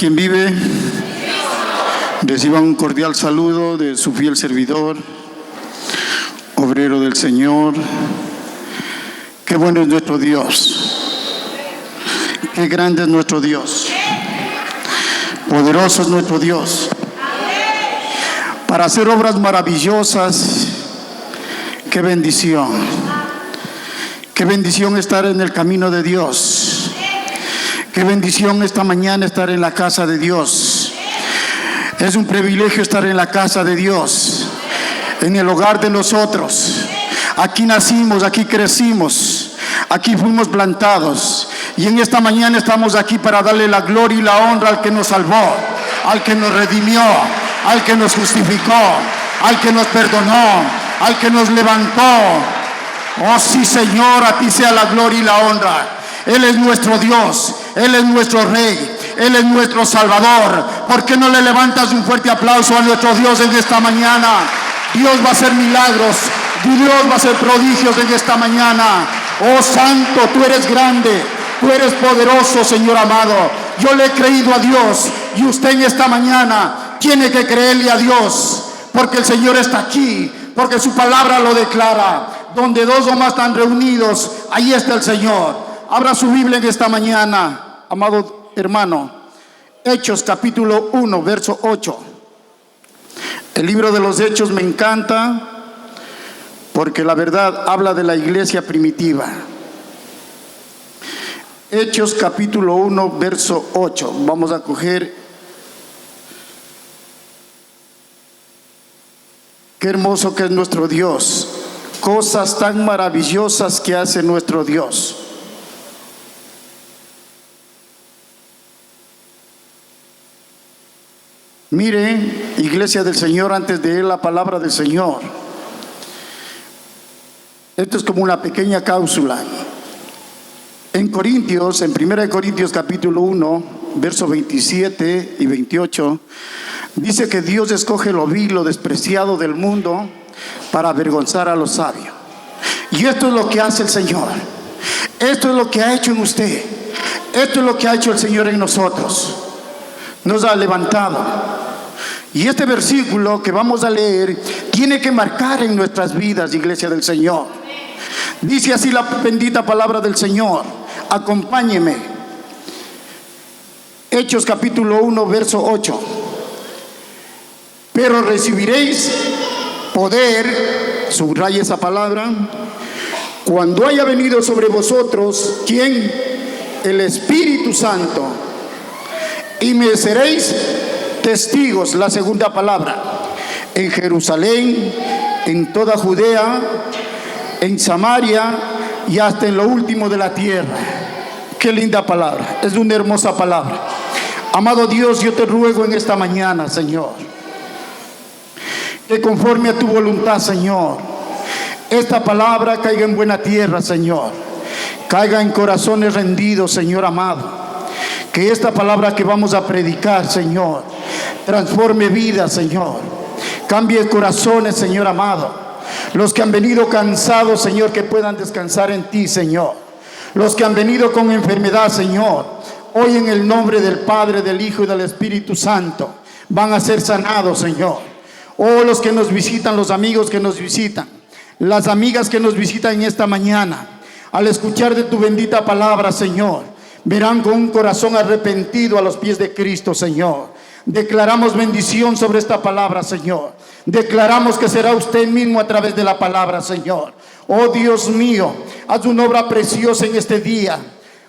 quien vive. Reciban un cordial saludo de su fiel servidor, obrero del Señor. Qué bueno es nuestro Dios. Qué grande es nuestro Dios. Poderoso es nuestro Dios. Para hacer obras maravillosas. Qué bendición. Qué bendición estar en el camino de Dios. Qué bendición esta mañana estar en la casa de Dios. Es un privilegio estar en la casa de Dios, en el hogar de nosotros. Aquí nacimos, aquí crecimos, aquí fuimos plantados. Y en esta mañana estamos aquí para darle la gloria y la honra al que nos salvó, al que nos redimió, al que nos justificó, al que nos perdonó, al que nos levantó. Oh sí, Señor, a ti sea la gloria y la honra. Él es nuestro Dios, Él es nuestro Rey, Él es nuestro Salvador. ¿Por qué no le levantas un fuerte aplauso a nuestro Dios en esta mañana? Dios va a hacer milagros, Dios va a hacer prodigios en esta mañana. Oh Santo, tú eres grande, tú eres poderoso, Señor amado. Yo le he creído a Dios y usted en esta mañana tiene que creerle a Dios, porque el Señor está aquí, porque su palabra lo declara. Donde dos o más están reunidos, ahí está el Señor. Abra su Biblia en esta mañana, amado hermano. Hechos capítulo 1, verso 8. El libro de los Hechos me encanta porque la verdad habla de la iglesia primitiva. Hechos capítulo 1, verso 8. Vamos a coger. Qué hermoso que es nuestro Dios. Cosas tan maravillosas que hace nuestro Dios. Mire, iglesia del Señor, antes de leer la palabra del Señor, esto es como una pequeña cápsula. En Corintios, en 1 Corintios capítulo 1, versos 27 y 28, dice que Dios escoge lo vil, lo despreciado del mundo para avergonzar a los sabios. Y esto es lo que hace el Señor. Esto es lo que ha hecho en usted. Esto es lo que ha hecho el Señor en nosotros. Nos ha levantado. Y este versículo que vamos a leer tiene que marcar en nuestras vidas, iglesia del Señor. Dice así la bendita palabra del Señor. Acompáñeme. Hechos capítulo 1, verso 8. Pero recibiréis poder, subraya esa palabra, cuando haya venido sobre vosotros, ¿quién? El Espíritu Santo. Y me seréis testigos, la segunda palabra, en Jerusalén, en toda Judea, en Samaria y hasta en lo último de la tierra. Qué linda palabra, es una hermosa palabra. Amado Dios, yo te ruego en esta mañana, Señor, que conforme a tu voluntad, Señor, esta palabra caiga en buena tierra, Señor, caiga en corazones rendidos, Señor amado. Que esta palabra que vamos a predicar, Señor, transforme vidas, Señor, cambie corazones, Señor amado. Los que han venido cansados, Señor, que puedan descansar en ti, Señor. Los que han venido con enfermedad, Señor, hoy en el nombre del Padre, del Hijo y del Espíritu Santo, van a ser sanados, Señor. Oh, los que nos visitan, los amigos que nos visitan, las amigas que nos visitan en esta mañana, al escuchar de tu bendita palabra, Señor, verán con un corazón arrepentido a los pies de Cristo, Señor. Declaramos bendición sobre esta palabra, Señor. Declaramos que será usted mismo a través de la palabra, Señor. Oh Dios mío, haz una obra preciosa en este día.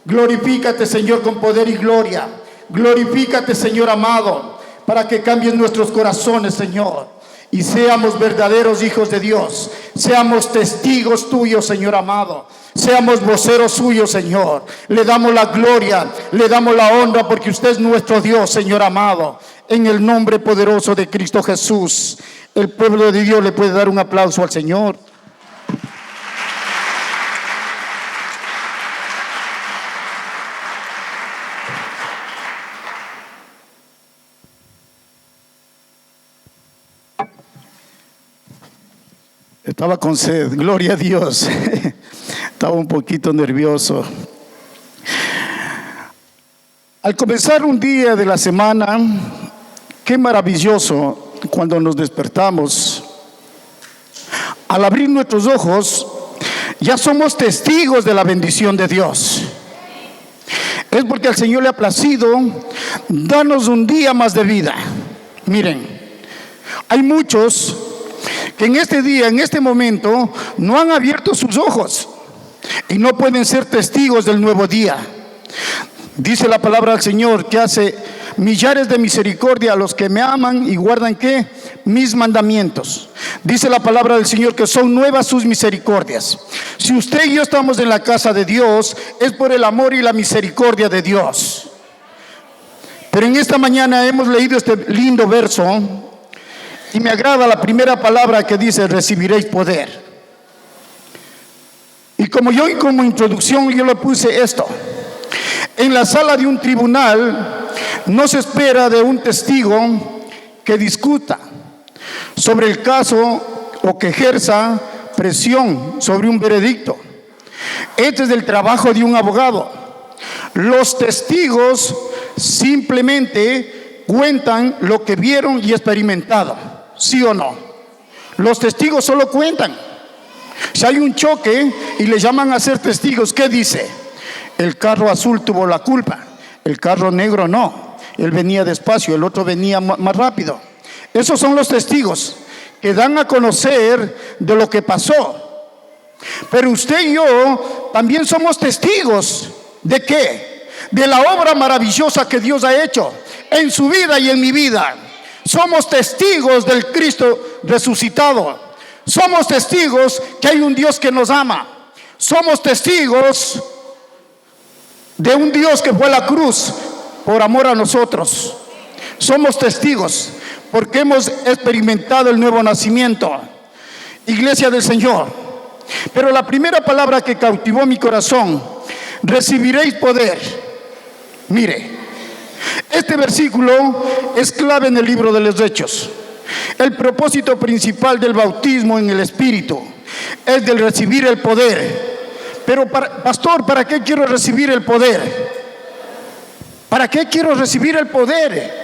Glorifícate, Señor, con poder y gloria. Glorifícate, Señor amado, para que cambien nuestros corazones, Señor, y seamos verdaderos hijos de Dios. Seamos testigos tuyos, Señor amado. Seamos voceros suyos, Señor. Le damos la gloria, le damos la honra, porque usted es nuestro Dios, Señor amado. En el nombre poderoso de Cristo Jesús. El pueblo de Dios le puede dar un aplauso al Señor. Estaba con sed, gloria a Dios. Estaba un poquito nervioso. Al comenzar un día de la semana, qué maravilloso cuando nos despertamos. Al abrir nuestros ojos, ya somos testigos de la bendición de Dios. Es porque al Señor le ha placido darnos un día más de vida. Miren, hay muchos que en este día, en este momento, no han abierto sus ojos y no pueden ser testigos del nuevo día. Dice la palabra del Señor que hace millares de misericordia a los que me aman y guardan ¿qué? Mis mandamientos. Dice la palabra del Señor que son nuevas sus misericordias. Si usted y yo estamos en la casa de Dios, es por el amor y la misericordia de Dios. Pero en esta mañana hemos leído este lindo verso y me agrada la primera palabra que dice: recibiréis poder. Y como introducción yo le puse esto: en la sala de un tribunal no se espera de un testigo que discuta sobre el caso o que ejerza presión sobre un veredicto. Este es el trabajo de un abogado. Los testigos simplemente cuentan lo que vieron y experimentaron, ¿sí o no? Los testigos solo cuentan. Si hay un choque y le llaman a ser testigos, ¿qué dice? El carro azul tuvo la culpa, el carro negro no. Él venía despacio, el otro venía más rápido. Esos son los testigos que dan a conocer de lo que pasó. Pero usted y yo también somos testigos. ¿De qué? De la obra maravillosa que Dios ha hecho en su vida y en mi vida. Somos testigos del Cristo resucitado. Somos testigos que hay un Dios que nos ama. Somos testigos de un Dios que fue a la cruz por amor a nosotros. Somos testigos porque hemos experimentado el nuevo nacimiento. Iglesia del Señor. Pero la primera palabra que cautivó mi corazón: recibiréis poder. Mire, este versículo es clave en el libro de los Hechos. El propósito principal del bautismo en el Espíritu es del recibir el poder. Pero pastor, ¿para qué quiero recibir el poder? ¿Para qué quiero recibir el poder?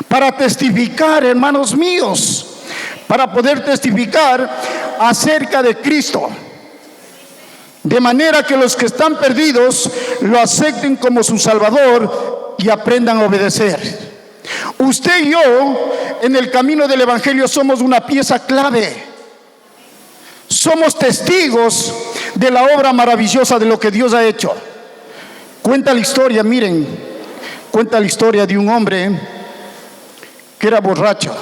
Para testificar, hermanos míos, para poder testificar acerca de Cristo, de manera que los que están perdidos lo acepten como su Salvador y aprendan a obedecer. Usted y yo en el camino del Evangelio somos una pieza clave. Somos testigos de la obra maravillosa de lo que Dios ha hecho. Cuenta la historia, miren, cuenta la historia de un hombre que era borracho,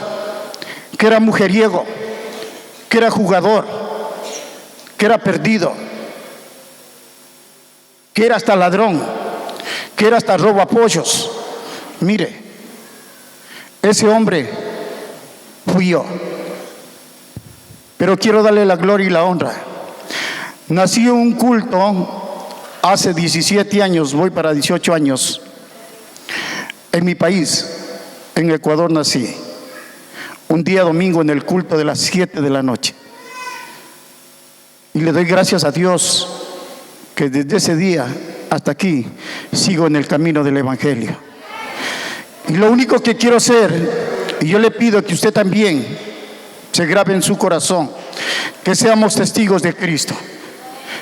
que era mujeriego, que era jugador, que era perdido, que era hasta ladrón, que era hasta robapollos. Mire, ese hombre fui yo. Pero quiero darle la gloria y la honra. Nací en un culto hace 17 años, voy para 18 años. En mi país, en Ecuador, nací. Un día domingo en el culto de las 7 de la noche. Y le doy gracias a Dios que desde ese día hasta aquí sigo en el camino del Evangelio. Y lo único que quiero hacer, y yo le pido que usted también se grabe en su corazón, que seamos testigos de Cristo,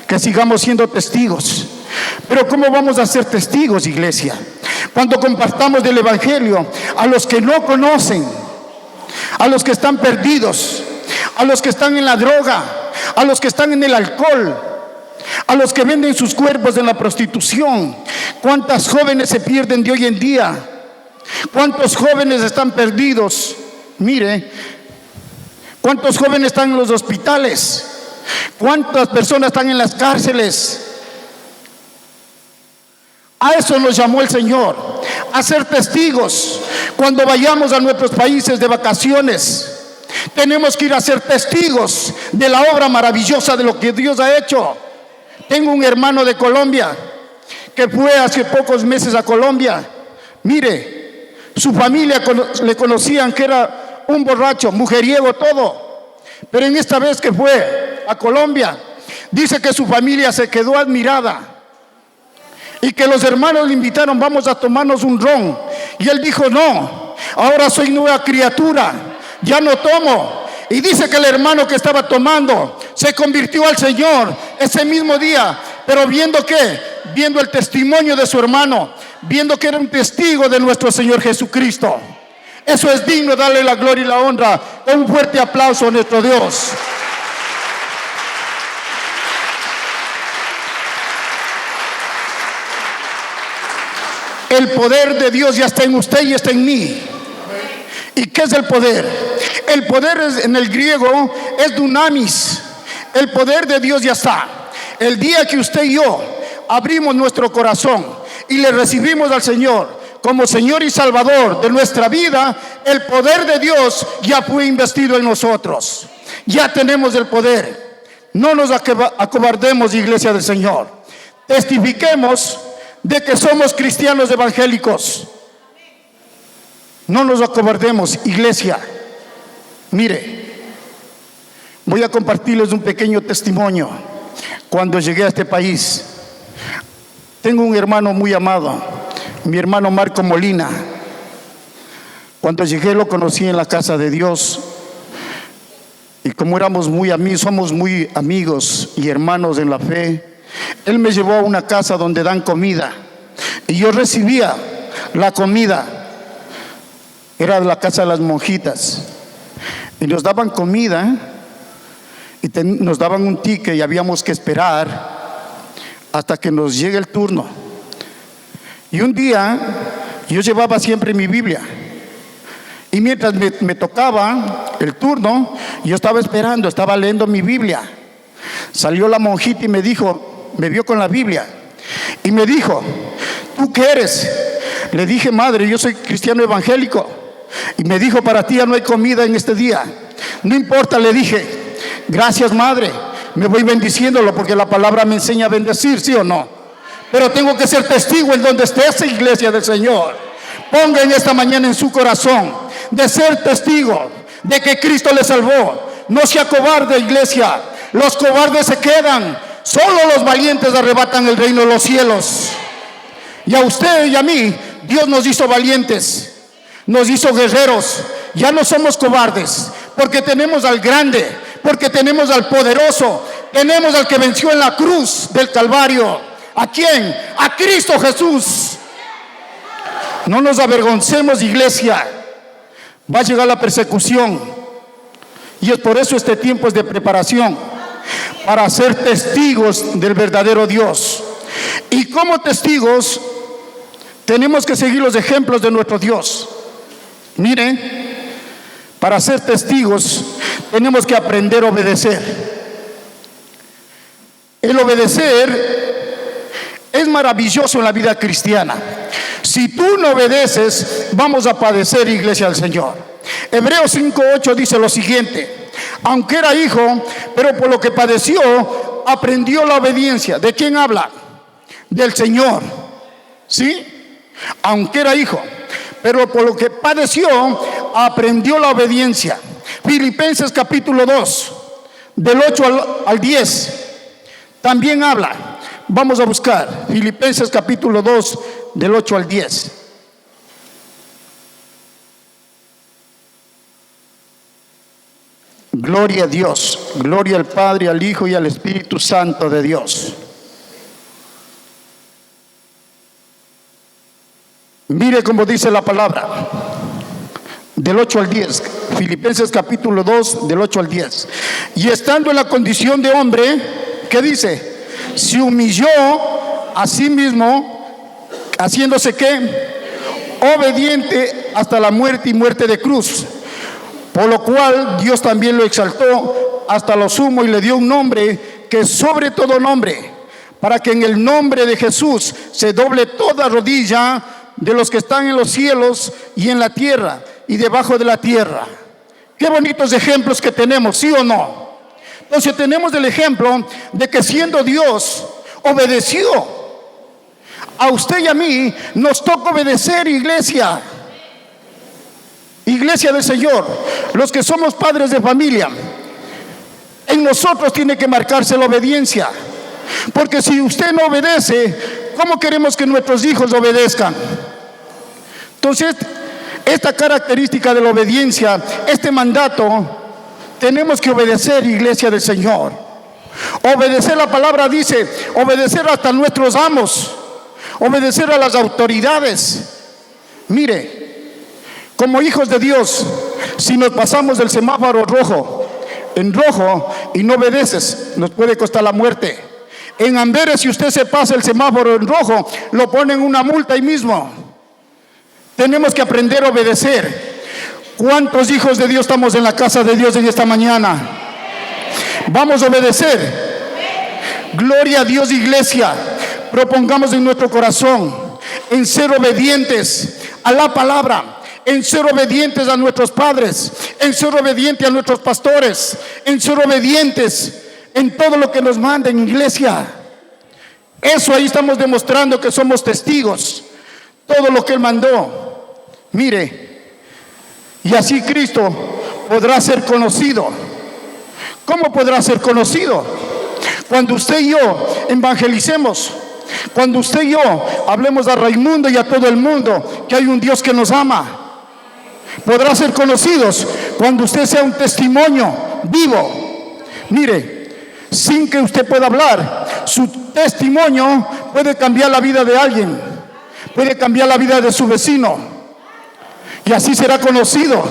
que sigamos siendo testigos. Pero ¿cómo vamos a ser testigos, iglesia? Cuando compartamos del Evangelio a los que no conocen, a los que están perdidos, a los que están en la droga, a los que están en el alcohol, a los que venden sus cuerpos en la prostitución. ¿Cuántas jóvenes se pierden de hoy en día? ¿Cuántos jóvenes están perdidos? Mire, ¿cuántos jóvenes están en los hospitales? ¿Cuántas personas están en las cárceles? A eso nos llamó el Señor, a ser testigos. Cuando vayamos a nuestros países de vacaciones, tenemos que ir a ser testigos de la obra maravillosa de lo que Dios ha hecho. Tengo un hermano de Colombia que fue hace pocos meses a Colombia. Mire, su familia le conocían que era un borracho, mujeriego, todo. Pero en esta vez que fue a Colombia, dice que su familia se quedó admirada. y que los hermanos le invitaron, vamos a tomarnos un ron, y él dijo, no, ahora soy nueva criatura, ya no tomo. Y dice que el hermano que estaba tomando se convirtió al Señor ese mismo día, pero viendo el testimonio de su hermano, viendo que era un testigo de nuestro Señor Jesucristo. Eso es digno de darle la gloria y la honra. Un fuerte aplauso a nuestro Dios. El poder de Dios ya está en usted y está en mí. ¿Y qué es el poder? El poder en el griego es dunamis. El poder de Dios ya está. El día que usted y yo abrimos nuestro corazón y le recibimos al Señor como Señor y Salvador de nuestra vida, el poder de Dios ya fue investido en nosotros. Ya tenemos el poder. No nos acobardemos, iglesia del Señor. Testifiquemos de que somos cristianos evangélicos. No nos acobardemos, iglesia. Mire, voy a compartirles un pequeño testimonio. Cuando llegué a este país, tengo un hermano muy amado, mi hermano Marco Molina. Cuando llegué lo conocí en la casa de Dios, y como éramos muy amigos, somos muy amigos y hermanos en la fe, él me llevó a una casa donde dan comida y yo recibía la comida. Era de la casa de las monjitas y nos daban comida y nos daban un ticket y habíamos que esperar hasta que nos llegue el turno. Y un día yo llevaba siempre mi Biblia y mientras me tocaba el turno, yo estaba esperando, estaba leyendo mi Biblia. Salió la monjita y me dijo, me vio con la Biblia y me dijo, ¿tú qué eres? Le dije, madre, yo soy cristiano evangélico. Y me dijo, para ti ya no hay comida en este día. No importa, le dije, gracias madre, me voy bendiciéndolo porque la palabra me enseña a bendecir, ¿sí o no? Pero tengo que ser testigo en donde esté esa iglesia del Señor. Ponga en esta mañana en su corazón de ser testigo de que Cristo le salvó. No sea cobarde, iglesia. Los cobardes se quedan. Solo los valientes arrebatan el reino de los cielos. Y a usted y a mí, Dios nos hizo valientes, nos hizo guerreros. Ya no somos cobardes, porque tenemos al grande, porque tenemos al poderoso, tenemos al que venció en la cruz del Calvario. ¿A quién? A Cristo Jesús. No nos avergoncemos, iglesia. Va a llegar la persecución y es por eso este tiempo es de preparación, para ser testigos del verdadero Dios. Y como testigos tenemos que seguir los ejemplos de nuestro Dios. Miren, para ser testigos tenemos que aprender a obedecer. El obedecer es maravilloso en la vida cristiana. Si tú no obedeces, vamos a padecer, iglesia del Señor. Hebreos 5:8 dice lo siguiente: aunque era hijo, pero por lo que padeció, aprendió la obediencia. ¿De quién habla? Del Señor. ¿Sí? Aunque era hijo, pero por lo que padeció, aprendió la obediencia. Filipenses capítulo 2, del 8 al 10, también habla. Vamos a buscar Filipenses capítulo 2, del 8 al 10. Gloria a Dios, gloria al Padre, al Hijo y al Espíritu Santo de Dios. Mire cómo dice la palabra, del 8 al 10, Filipenses capítulo 2, del 8 al 10. Y estando en la condición de hombre, ¿qué dice? Se humilló a sí mismo, haciéndose ¿qué? Obediente hasta la muerte y muerte de cruz. Por lo cual Dios también lo exaltó hasta lo sumo y le dio un nombre que es sobre todo nombre, para que en el nombre de Jesús se doble toda rodilla de los que están en los cielos y en la tierra y debajo de la tierra. Qué bonitos ejemplos que tenemos, ¿sí o no? Entonces tenemos el ejemplo de que siendo Dios, obedeció. A usted y a mí nos toca obedecer, iglesia. Iglesia del Señor, los que somos padres de familia, en nosotros tiene que marcarse la obediencia. Porque si usted no obedece, ¿cómo queremos que nuestros hijos obedezcan? Entonces, esta característica de la obediencia, este mandato, tenemos que obedecer, iglesia del Señor. Obedecer, la palabra dice, obedecer hasta nuestros amos, obedecer a las autoridades. Mire, como hijos de Dios, si nos pasamos del semáforo en rojo y no obedeces, nos puede costar la muerte. En Amberes, si usted se pasa el semáforo en rojo, lo ponen una multa ahí mismo. Tenemos que aprender a obedecer. ¿Cuántos hijos de Dios estamos en la casa de Dios en esta mañana? Vamos a obedecer. Gloria a Dios, iglesia. Propongamos en nuestro corazón en ser obedientes a la palabra, en ser obedientes a nuestros padres, en ser obedientes a nuestros pastores, en ser obedientes en todo lo que nos manden, iglesia. Eso ahí estamos demostrando que somos testigos. Todo lo que Él mandó. Mire, y así Cristo podrá ser conocido. ¿Cómo podrá ser conocido? Cuando usted y yo evangelicemos, cuando usted y yo hablemos a Raimundo y a todo el mundo que hay un Dios que nos ama. Podrá ser conocidos cuando usted sea un testimonio vivo. Mire, sin que usted pueda hablar, su testimonio puede cambiar la vida de alguien, puede cambiar la vida de su vecino, y así será conocido.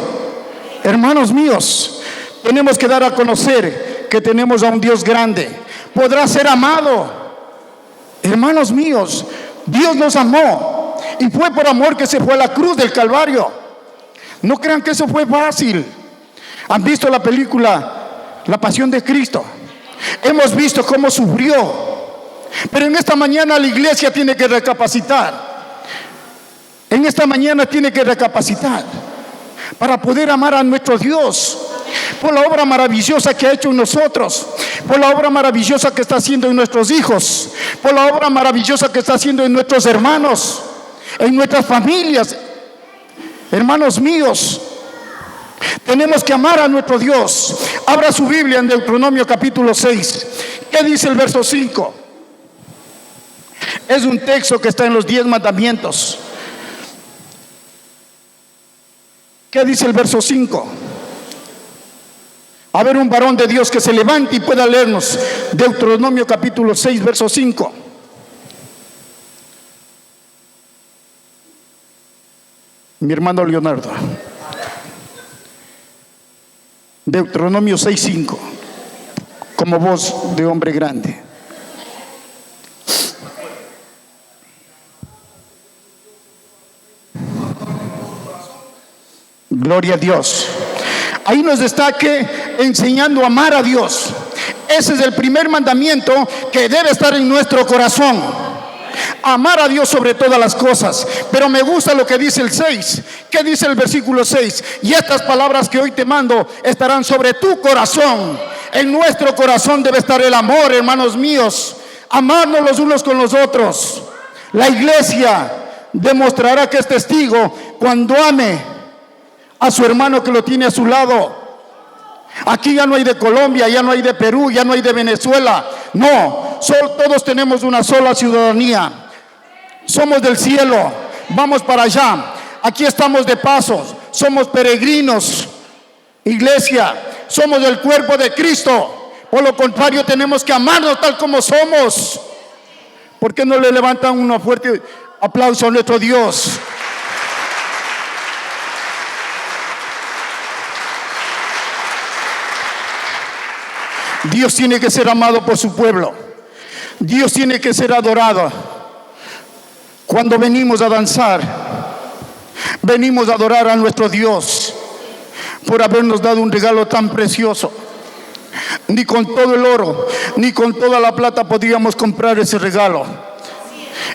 Hermanos míos, tenemos que dar a conocer que tenemos a un Dios grande. Podrá ser amado. Hermanos míos, Dios nos amó y fue por amor que se fue a la cruz del Calvario. No crean que eso fue fácil. ¿Han visto la película La Pasión de Cristo? Hemos visto cómo sufrió. Pero en esta mañana la iglesia tiene que recapacitar. En esta mañana tiene que recapacitar para poder amar a nuestro Dios por la obra maravillosa que ha hecho en nosotros, por la obra maravillosa que está haciendo en nuestros hijos, por la obra maravillosa que está haciendo en nuestros hermanos, en nuestras familias. Hermanos míos, tenemos que amar a nuestro Dios. Abra su Biblia en Deuteronomio capítulo 6. ¿Qué dice el verso 5? Es un texto que está en los 10 mandamientos. ¿Qué dice el verso 5? A ver, un varón de Dios que se levante y pueda leernos Deuteronomio capítulo 6, verso 5. Mi hermano Leonardo. Deuteronomio 6, 5. Como voz de hombre grande. Gloria a Dios. Ahí nos está enseñando a amar a Dios. Ese es el primer mandamiento que debe estar en nuestro corazón. Amar a Dios sobre todas las cosas. Pero me gusta lo que dice el 6. ¿Qué dice el versículo 6? Y estas palabras que hoy te mando estarán sobre tu corazón. En nuestro corazón debe estar el amor, hermanos míos. Amarnos los unos con los otros. La iglesia demostrará que es testigo cuando ame a su hermano que lo tiene a su lado. Aquí ya no hay de Colombia, ya no hay de Perú, ya no hay de Venezuela. No, todos tenemos una sola ciudadanía. Somos del cielo, vamos para allá. Aquí estamos de paso, somos peregrinos. Iglesia, somos del cuerpo de Cristo. Por lo contrario, tenemos que amarnos tal como somos. ¿Por qué no le levantan un fuerte aplauso a nuestro Dios? Dios tiene que ser amado por su pueblo. Dios tiene que ser adorado. Cuando venimos a danzar, venimos a adorar a nuestro Dios por habernos dado un regalo tan precioso. Ni con todo el oro, ni con toda la plata podríamos comprar ese regalo.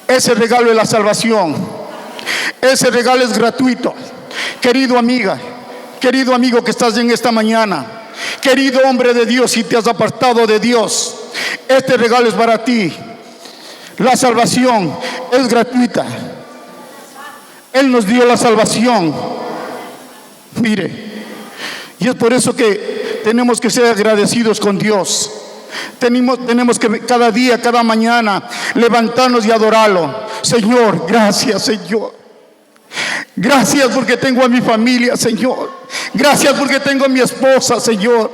Ese regalo es la salvación. Ese regalo es gratuito. Querido amiga, querido amigo que estás en esta mañana, querido hombre de Dios, si te has apartado de Dios, este regalo es para ti. La salvación es gratuita. Él nos dio la salvación. Mire, y es por eso que tenemos que ser agradecidos con Dios. Tenemos que cada día, cada mañana, levantarnos y adorarlo. Señor, gracias, Señor. Gracias porque tengo a mi familia, Señor. Gracias porque tengo a mi esposa, Señor.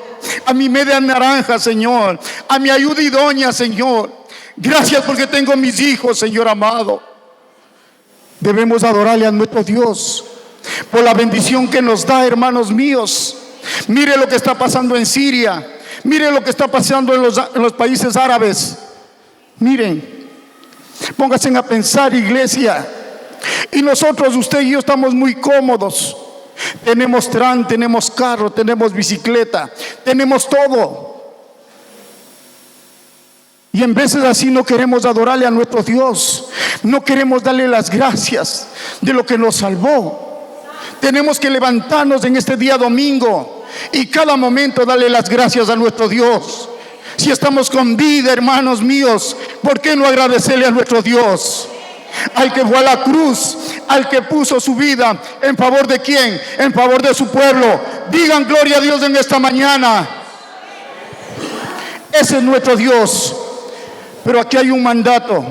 A mi media naranja, Señor. A mi ayuda idónea, Señor. Gracias porque tengo a mis hijos, Señor amado. Debemos adorarle a nuestro Dios por la bendición que nos da, hermanos míos. Mire lo que está pasando en Siria. Mire lo que está pasando en los países árabes. Miren, pónganse a pensar, iglesia. Y nosotros, usted y yo, estamos muy cómodos. Tenemos tren, tenemos carro, tenemos bicicleta, tenemos todo. Y en veces así no queremos adorarle a nuestro Dios. No queremos darle las gracias de lo que nos salvó. Tenemos que levantarnos en este día domingo y cada momento darle las gracias a nuestro Dios. Si estamos con vida, hermanos míos, ¿por qué no agradecerle a nuestro Dios? Al que fue a la cruz, al que puso su vida en favor de quién, en favor de su pueblo. Digan gloria a Dios en esta mañana. Ese es nuestro Dios. Pero aquí hay un mandato.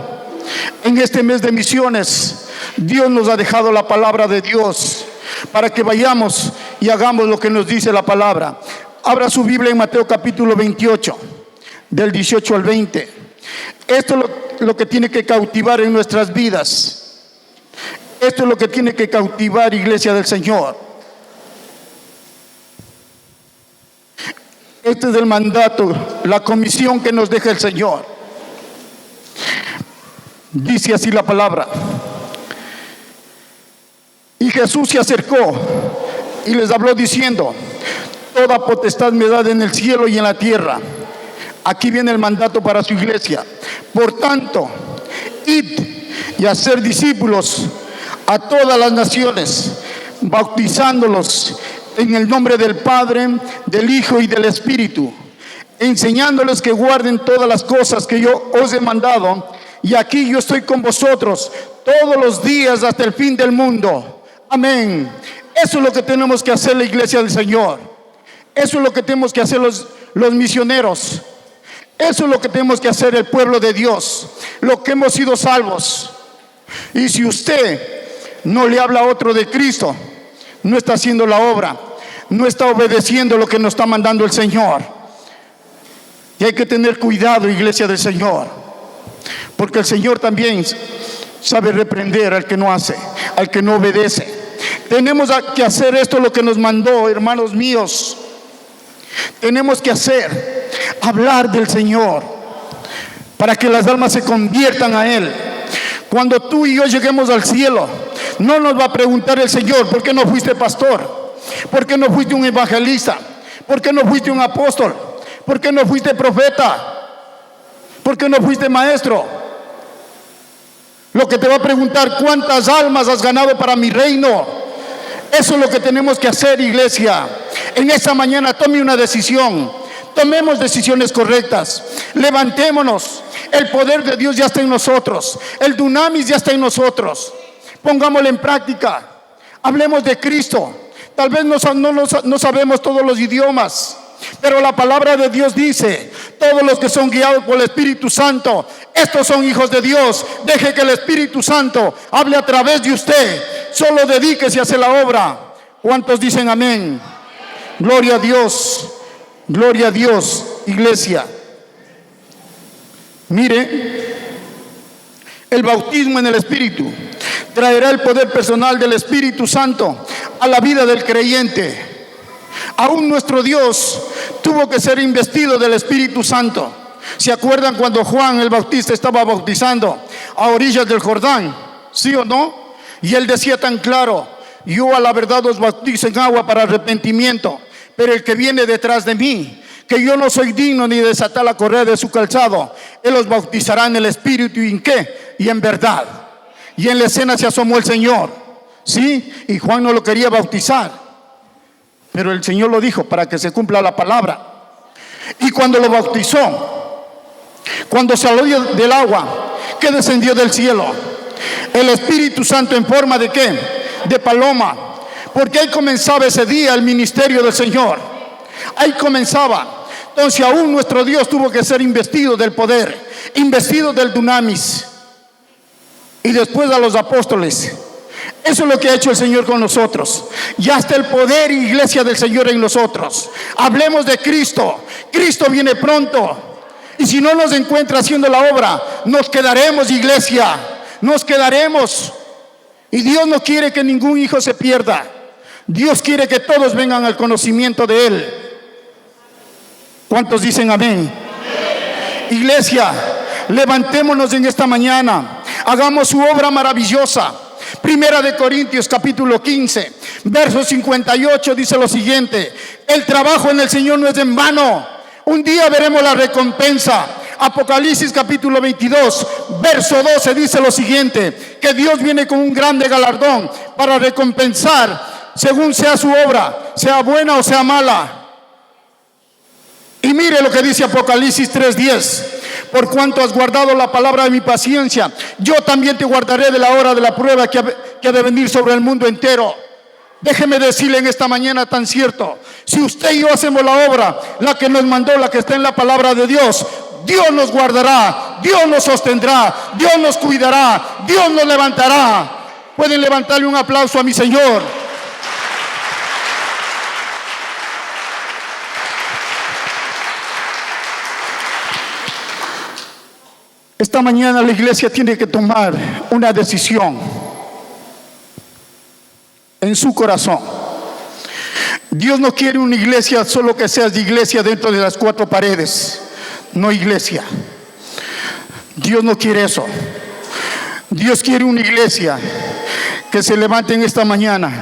En este mes de misiones, Dios nos ha dejado la palabra de Dios para que vayamos y hagamos lo que nos dice la palabra. Abra su Biblia en Mateo capítulo 28, del 18 al 20. Esto es lo que tiene que cautivar en nuestras vidas. Esto es lo que tiene que cautivar, iglesia del Señor. Este es el mandato, la comisión que nos deja el Señor. Dice así la palabra. Y Jesús se acercó y les habló diciendo: toda potestad me da en el cielo y en la tierra. Aquí viene el mandato para su iglesia. Por tanto, id y hacer discípulos a todas las naciones, bautizándolos en el nombre del Padre, del Hijo y del Espíritu, enseñándoles que guarden todas las cosas que yo os he mandado. Y aquí yo estoy con vosotros todos los días hasta el fin del mundo. Amén. Eso es lo que tenemos que hacer la iglesia del Señor. Eso es lo que tenemos que hacer los misioneros. Eso es lo que tenemos que hacer el pueblo de Dios, lo que hemos sido salvos. Y si usted no le habla a otro de Cristo, no está haciendo la obra, no está obedeciendo lo que nos está mandando el Señor. Y hay que tener cuidado, iglesia del Señor, porque el Señor también sabe reprender al que no hace, al que no obedece. Tenemos que hacer esto, lo que nos mandó, hermanos míos. Tenemos que hacer, hablar del Señor, para que las almas se conviertan a Él. Cuando tú y yo lleguemos al cielo, no nos va a preguntar el Señor: ¿por qué no fuiste pastor? ¿Por qué no fuiste un evangelista? ¿Por qué no fuiste un apóstol? ¿Por qué no fuiste profeta? ¿Por qué no fuiste maestro? Lo que te va a preguntar: ¿cuántas almas has ganado para mi reino? Eso es lo que tenemos que hacer, iglesia. En esta mañana tome una decisión. Tomemos decisiones correctas. Levantémonos. El poder de Dios ya está en nosotros. El dunamis ya está en nosotros. Pongámoslo en práctica. Hablemos de Cristo. Tal vez no sabemos todos los idiomas, pero la palabra de Dios dice: todos los que son guiados por el Espíritu Santo, estos son hijos de Dios. Deje que el Espíritu Santo hable a través de usted. Solo dedíquese a hacer la obra. ¿Cuántos dicen amén? Gloria a Dios. Gloria a Dios, iglesia. Mire, el bautismo en el Espíritu traerá el poder personal del Espíritu Santo a la vida del creyente. Aún nuestro Dios tuvo que ser investido del Espíritu Santo. ¿Se acuerdan cuando Juan el Bautista estaba bautizando a orillas del Jordán? ¿Sí o no? Y él decía tan claro: yo a la verdad os bautizo en agua para arrepentimiento, pero el que viene detrás de mí, que yo no soy digno ni de desatar la correa de su calzado, él os bautizará en el Espíritu y en qué, y en verdad. Y en la escena se asomó el Señor, ¿sí? Y Juan no lo quería bautizar, pero el Señor lo dijo para que se cumpla la palabra. Y cuando lo bautizó, cuando salió del agua, ¿qué descendió del cielo? El Espíritu Santo en forma de ¿qué? De paloma. Porque ahí comenzaba ese día el ministerio del Señor. Ahí comenzaba. Entonces aún nuestro Dios tuvo que ser investido del poder, investido del dunamis, y después a los apóstoles. Eso es lo que ha hecho el Señor con nosotros. Ya está el poder, iglesia del Señor, en nosotros. Hablemos de Cristo. Cristo viene pronto. Y si no nos encuentra haciendo la obra, nos quedaremos, iglesia. Nos quedaremos. Y Dios no quiere que ningún hijo se pierda. Dios quiere que todos vengan al conocimiento de Él. ¿Cuántos dicen amén? Iglesia, levantémonos en esta mañana. Hagamos su obra maravillosa. Primera de Corintios capítulo 15 verso 58 dice lo siguiente: el trabajo en el Señor no es en vano. Un día veremos la recompensa. Apocalipsis capítulo 22 verso 12 dice lo siguiente: que Dios viene con un grande galardón para recompensar según sea su obra, sea buena o sea mala. Y mire lo que dice Apocalipsis 3:10: por cuanto has guardado la palabra de mi paciencia, yo también te guardaré de la hora de la prueba que ha de venir sobre el mundo entero. Déjeme decirle en esta mañana tan cierto: si usted y yo hacemos la obra, la que nos mandó, la que está en la palabra de Dios, Dios nos guardará, Dios nos sostendrá, Dios nos cuidará, Dios nos levantará. Pueden levantarle un aplauso a mi Señor. Esta mañana la iglesia tiene que tomar una decisión en su corazón. Dios no quiere una iglesia solo que seas de iglesia dentro de las cuatro paredes. No, iglesia. Dios no quiere eso. Dios quiere una iglesia que se levante en esta mañana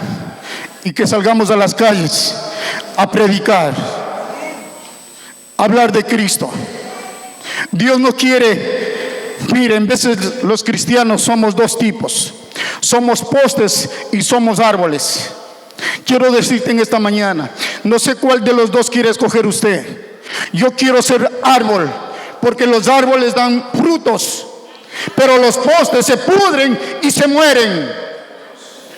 y que salgamos a las calles a predicar, a hablar de Cristo. Dios no quiere. Miren, en veces los cristianos somos dos tipos: somos postes y somos árboles. Quiero decirte en esta mañana, no sé cuál de los dos quiere escoger usted. Yo quiero ser árbol, porque los árboles dan frutos, pero los postes se pudren y se mueren.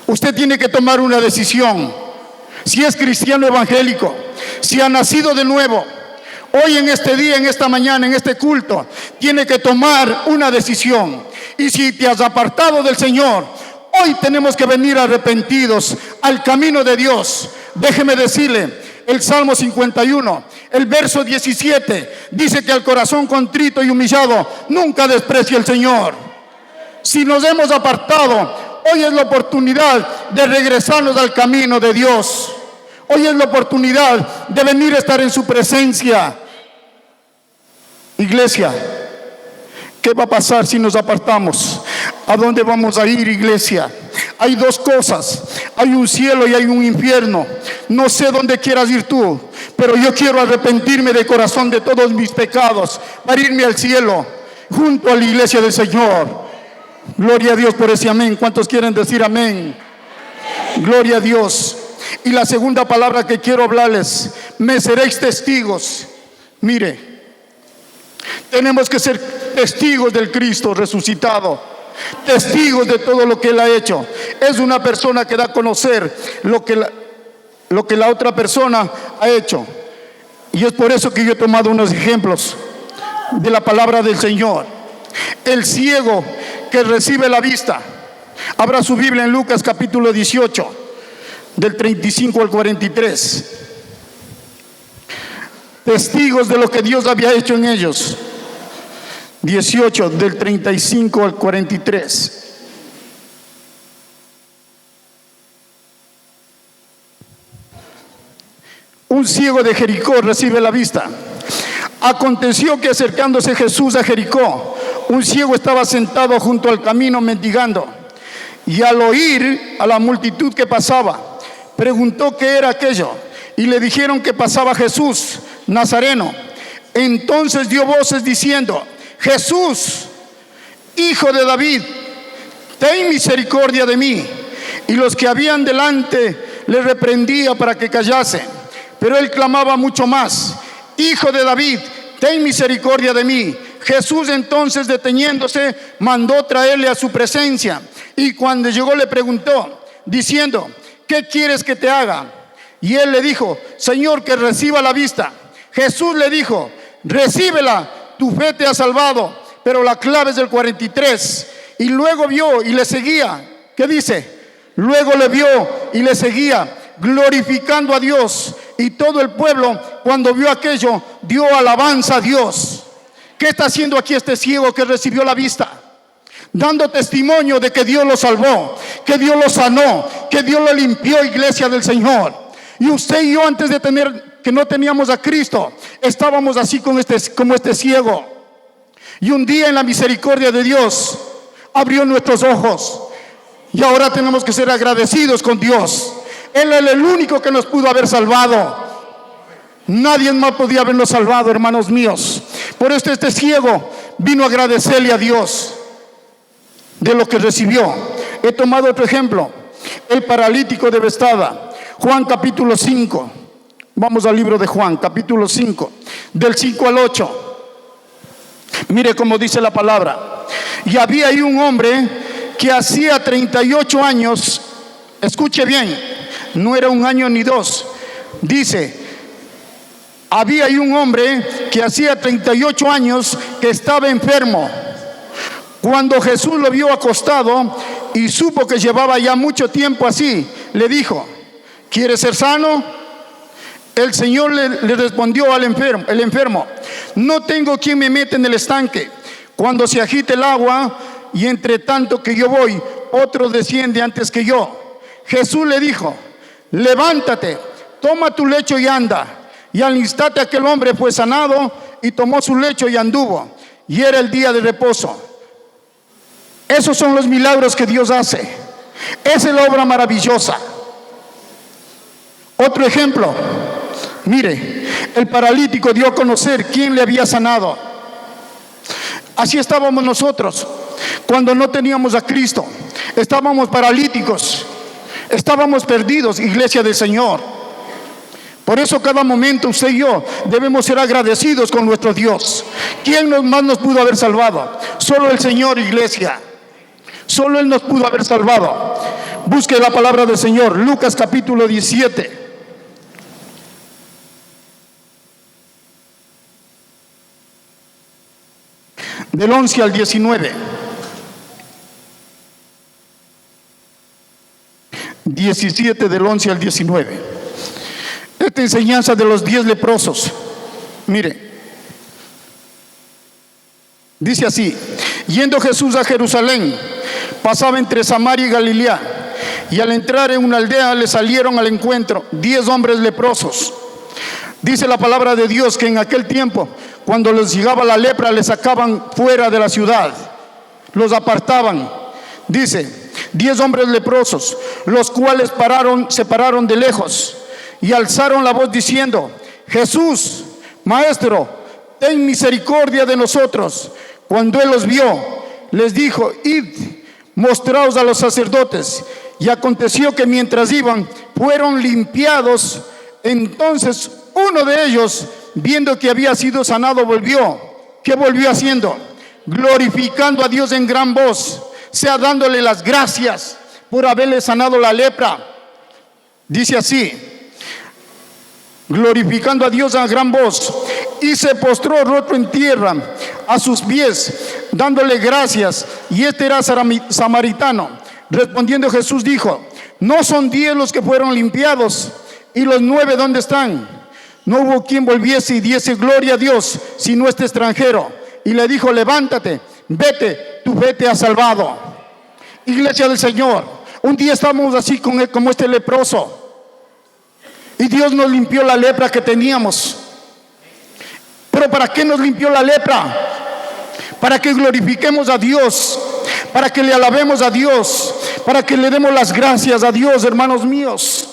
Usted tiene que tomar una decisión. Si es cristiano evangélico, si ha nacido de nuevo, hoy en este día, en esta mañana, en este culto, tiene que tomar una decisión. Y si te has apartado del Señor, hoy tenemos que venir arrepentidos al camino de Dios. Déjeme decirle, el Salmo 51, el verso 17, dice que al corazón contrito y humillado nunca desprecia el Señor. Si nos hemos apartado, hoy es la oportunidad de regresarnos al camino de Dios. Hoy es la oportunidad de venir a estar en su presencia. Iglesia, ¿qué va a pasar si nos apartamos? ¿A dónde vamos a ir, iglesia? Hay dos cosas: hay un cielo y hay un infierno. No sé dónde quieras ir tú, pero yo quiero arrepentirme de corazón de todos mis pecados para irme al cielo, junto a la iglesia del Señor. Gloria a Dios por ese amén. ¿Cuántos quieren decir amén? Gloria a Dios. Y la segunda palabra que quiero hablarles: me seréis testigos. Mire, tenemos que ser testigos del Cristo resucitado, testigos de todo lo que Él ha hecho. Es una persona que da a conocer lo que la otra persona ha hecho. Y es por eso que yo he tomado unos ejemplos de la palabra del Señor. El ciego que recibe la vista. Abra su Biblia en Lucas capítulo 18, del 35 al 43. Testigos de lo que Dios había hecho en ellos. 18, del 35 al 43. Un ciego de Jericó recibe la vista. Aconteció que acercándose Jesús a Jericó, un ciego estaba sentado junto al camino mendigando, y al oír a la multitud que pasaba, preguntó qué era aquello, y le dijeron que pasaba Jesús Nazareno. Entonces dio voces diciendo: Jesús, hijo de David, ten misericordia de mí. Y los que habían delante le reprendía para que callase, pero él clamaba mucho más: Hijo de David, ten misericordia de mí. Jesús entonces, deteniéndose, mandó traerle a su presencia, y cuando llegó le preguntó diciendo: ¿qué quieres que te haga? Y él le dijo: Señor, que reciba la vista. Jesús le dijo: recíbela, tu fe te ha salvado. Pero la clave es del 43. Y luego vio y le seguía. ¿Qué dice? Luego le vio y le seguía, glorificando a Dios. Y todo el pueblo, cuando vio aquello, dio alabanza a Dios. ¿Qué está haciendo aquí este ciego que recibió la vista? Dando testimonio de que Dios lo salvó, que Dios lo sanó, que Dios lo limpió, iglesia del Señor. Y usted y yo, antes de que no teníamos a Cristo, estábamos así como este ciego. Y un día, en la misericordia de Dios, abrió nuestros ojos. Y ahora tenemos que ser agradecidos con Dios. Él es el único que nos pudo haber salvado. Nadie más podía habernos salvado, hermanos míos. Por esto este ciego vino a agradecerle a Dios de lo que recibió. He tomado otro ejemplo: el paralítico de Bethesda. Juan capítulo 5. Vamos al libro de Juan capítulo 5, del 5 al 8. Mire cómo dice la palabra. Y había ahí un hombre que hacía 38 años, escuche bien, no era un año ni dos. Dice: había ahí un hombre que hacía 38 años que estaba enfermo. Cuando Jesús lo vio acostado y supo que llevaba ya mucho tiempo así, le dijo: ¿quieres ser sano? El Señor le respondió el enfermo: no tengo quien me meta en el estanque cuando se agite el agua, y entre tanto que yo voy, otro desciende antes que yo. Jesús le dijo: levántate, toma tu lecho y anda. Y al instante aquel hombre fue sanado y tomó su lecho y anduvo. Y era el día de reposo. Esos son los milagros que Dios hace. Esa es la obra maravillosa. Otro ejemplo. Mire, el paralítico dio a conocer quién le había sanado. Así estábamos nosotros cuando no teníamos a Cristo. Estábamos paralíticos, estábamos perdidos, iglesia del Señor. Por eso cada momento usted y yo debemos ser agradecidos con nuestro Dios. ¿Quién más nos pudo haber salvado? Solo el Señor, iglesia. Solo Él nos pudo haber salvado. Busque la palabra del Señor, Lucas capítulo 17. Del 11 al 19. 17 del 11 al 19. Esta enseñanza de los 10 leprosos. Mire, dice así: yendo Jesús a Jerusalén, pasaba entre Samaria y Galilea, y al entrar en una aldea le salieron al encuentro 10 hombres leprosos. Dice la palabra de Dios que en aquel tiempo, cuando les llegaba la lepra, les sacaban fuera de la ciudad, los apartaban. Dice: 10 hombres leprosos, los cuales se pararon de lejos y alzaron la voz diciendo: Jesús, Maestro, ten misericordia de nosotros. Cuando Él los vio, les dijo: id, mostraos a los sacerdotes. Y aconteció que mientras iban, fueron limpiados. Entonces uno de ellos, viendo que había sido sanado, volvió. ¿Qué volvió haciendo? Glorificando a Dios en gran voz, sea dándole las gracias por haberle sanado la lepra. Dice así: glorificando a Dios a gran voz, y se postró rostro en tierra a sus pies, dándole gracias. Y este era samaritano. Respondiendo Jesús dijo: ¿no son 10 los que fueron limpiados? ¿Y los 9 dónde están? No hubo quien volviese y diese gloria a Dios, sino este extranjero. Y le dijo: levántate, vete, tu fe te ha salvado. Iglesia del Señor, un día estábamos así como este leproso, y Dios nos limpió la lepra que teníamos. ¿Pero para qué nos limpió la lepra? Para que glorifiquemos a Dios, para que le alabemos a Dios, para que le demos las gracias a Dios, hermanos míos.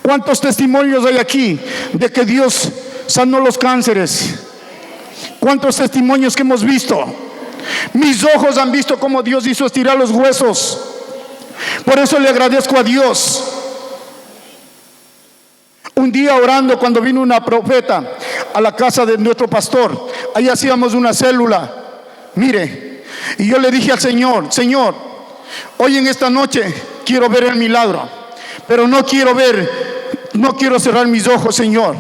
¿Cuántos testimonios hay aquí de que Dios sanó los cánceres? ¿Cuántos testimonios que hemos visto? Mis ojos han visto cómo Dios hizo estirar los huesos. Por eso le agradezco a Dios. Un día orando, cuando vino una profeta a la casa de nuestro pastor, ahí hacíamos una célula. Mire, y yo le dije al Señor: Señor, hoy en esta noche quiero ver el milagro, pero no quiero cerrar mis ojos, Señor,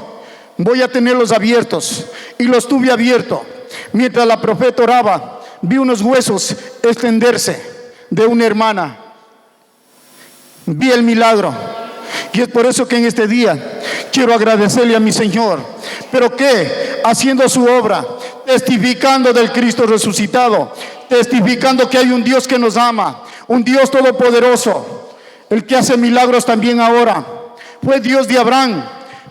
voy a tenerlos abiertos. Y los tuve abiertos. Mientras la profeta oraba, vi unos huesos extenderse de una hermana. Vi el milagro. Y es por eso que en este día quiero agradecerle a mi Señor. Pero que haciendo su obra, testificando del Cristo resucitado, testificando que hay un Dios que nos ama, un Dios todopoderoso, el que hace milagros también ahora. Fue Dios de Abraham,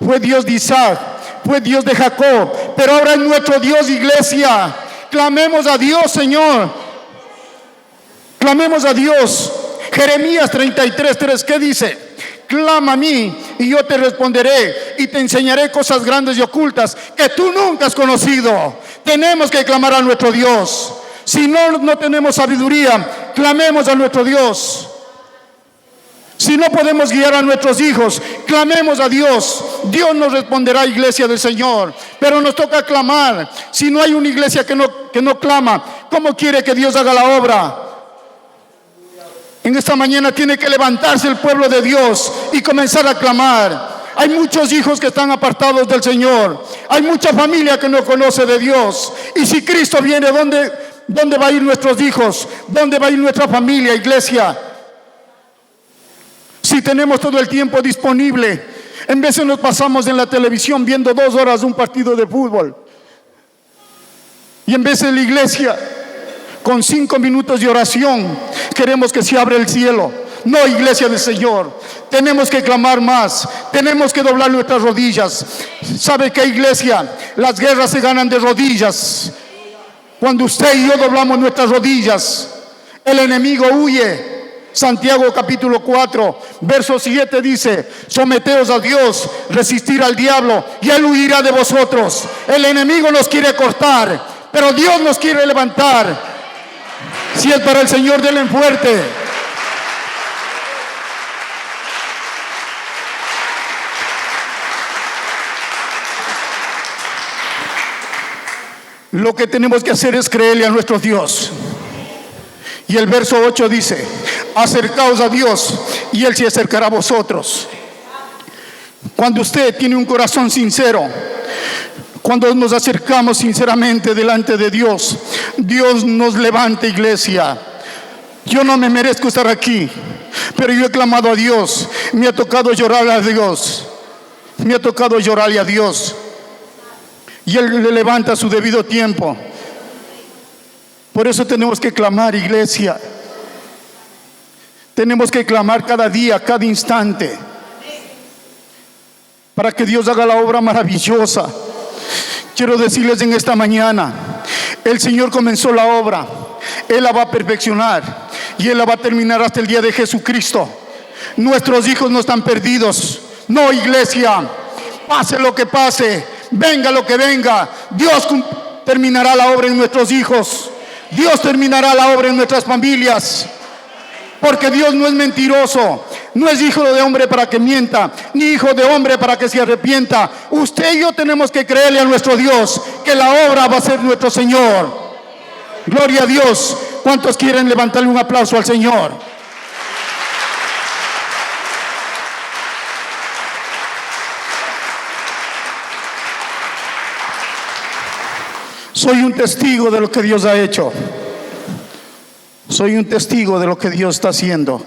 fue Dios de Isaac, fue Dios de Jacob, pero ahora es nuestro Dios, iglesia. Clamemos a Dios, Señor. Clamemos a Dios. Jeremías 33:3, ¿qué dice? Clama a mí y yo te responderé y te enseñaré cosas grandes y ocultas que tú nunca has conocido. Tenemos que clamar a nuestro Dios. Si no tenemos sabiduría, clamemos a nuestro Dios. Si no podemos guiar a nuestros hijos, clamemos a Dios. Dios nos responderá, iglesia del Señor. Pero nos toca clamar. Si no hay una iglesia que no clama, ¿cómo quiere que Dios haga la obra? En esta mañana tiene que levantarse el pueblo de Dios y comenzar a clamar. Hay muchos hijos que están apartados del Señor. Hay mucha familia que no conoce de Dios. Y si Cristo viene, ¿dónde va a ir nuestros hijos? ¿Dónde va a ir nuestra familia, iglesia? Si tenemos todo el tiempo disponible, en veces nos pasamos en la televisión viendo 2 horas un partido de fútbol. Y en veces la iglesia, con 5 minutos de oración, queremos que se abra el cielo. No, iglesia del Señor, tenemos que clamar más, tenemos que doblar nuestras rodillas. ¿Sabe qué, iglesia? Las guerras se ganan de rodillas. Cuando usted y yo doblamos nuestras rodillas, el enemigo huye. Santiago capítulo 4, verso 7 dice: someteos a Dios, resistir al diablo y él huirá de vosotros. El enemigo nos quiere cortar, pero Dios nos quiere levantar. Si es para el Señor, denle fuerte. Lo que tenemos que hacer es creerle a nuestro Dios. Y el verso 8 dice: acercaos a Dios y Él se acercará a vosotros. Cuando usted tiene un corazón sincero, cuando nos acercamos sinceramente delante de Dios, Dios nos levanta, iglesia. Yo no me merezco estar aquí, pero yo he clamado a Dios. Me ha tocado llorar a Dios. Me ha tocado llorarle a Dios. Y Él le levanta a su debido tiempo. Por eso tenemos que clamar, iglesia. Tenemos que clamar cada día, cada instante, para que Dios haga la obra maravillosa. Quiero decirles en esta mañana, el Señor comenzó la obra, Él la va a perfeccionar y Él la va a terminar hasta el día de Jesucristo. Nuestros hijos no están perdidos. No, iglesia, pase lo que pase, venga lo que venga, Dios terminará la obra en nuestros hijos. Dios terminará la obra en nuestras familias. Porque Dios no es mentiroso, no es hijo de hombre para que mienta, ni hijo de hombre para que se arrepienta. Usted y yo tenemos que creerle a nuestro Dios, que la obra va a ser nuestro Señor. Gloria a Dios. ¿Cuántos quieren levantarle un aplauso al Señor? Soy un testigo de lo que Dios ha hecho. Soy un testigo de lo que Dios está haciendo.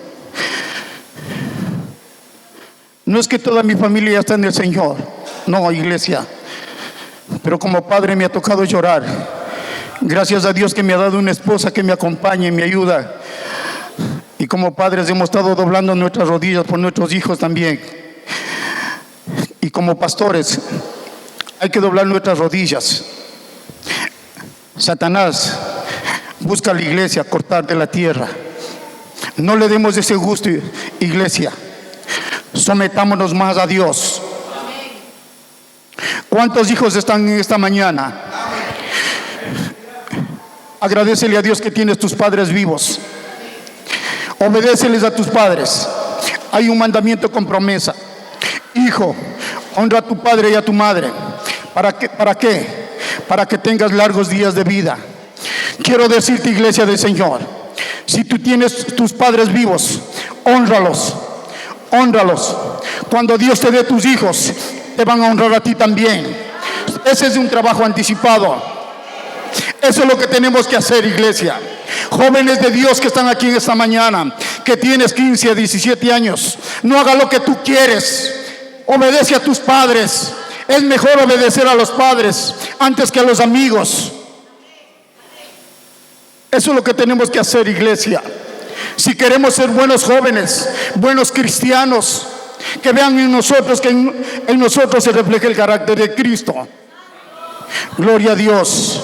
No es que toda mi familia está en el Señor, no, iglesia, pero como padre me ha tocado llorar. Gracias a Dios que me ha dado una esposa que me acompaña y me ayuda. Y como padres hemos estado doblando nuestras rodillas por nuestros hijos también. Y como pastores hay que doblar nuestras rodillas. Satanás busca a la iglesia cortar de la tierra. No le demos ese gusto, iglesia. Sometámonos más a Dios. ¿Cuántos hijos están en esta mañana? Agradécele a Dios que tienes tus padres vivos. Obedéceles a tus padres. Hay un mandamiento con promesa: hijo, honra a tu padre y a tu madre. ¿Para qué? Para que tengas largos días de vida. Quiero decirte, iglesia del Señor, si tú tienes tus padres vivos, hónralos. Cuando Dios te dé tus hijos, te van a honrar a ti también. Ese es un trabajo anticipado. Eso es lo que tenemos que hacer, iglesia. Jóvenes de Dios que están aquí en esta mañana, que tienes 15 a 17 años, no haga lo que tú quieres. Obedece a tus padres. Es mejor obedecer a los padres antes que a los amigos. Eso es lo que tenemos que hacer, iglesia. Si queremos ser buenos jóvenes, buenos cristianos, que vean en nosotros, que en nosotros se refleje el carácter de Cristo. Gloria a Dios.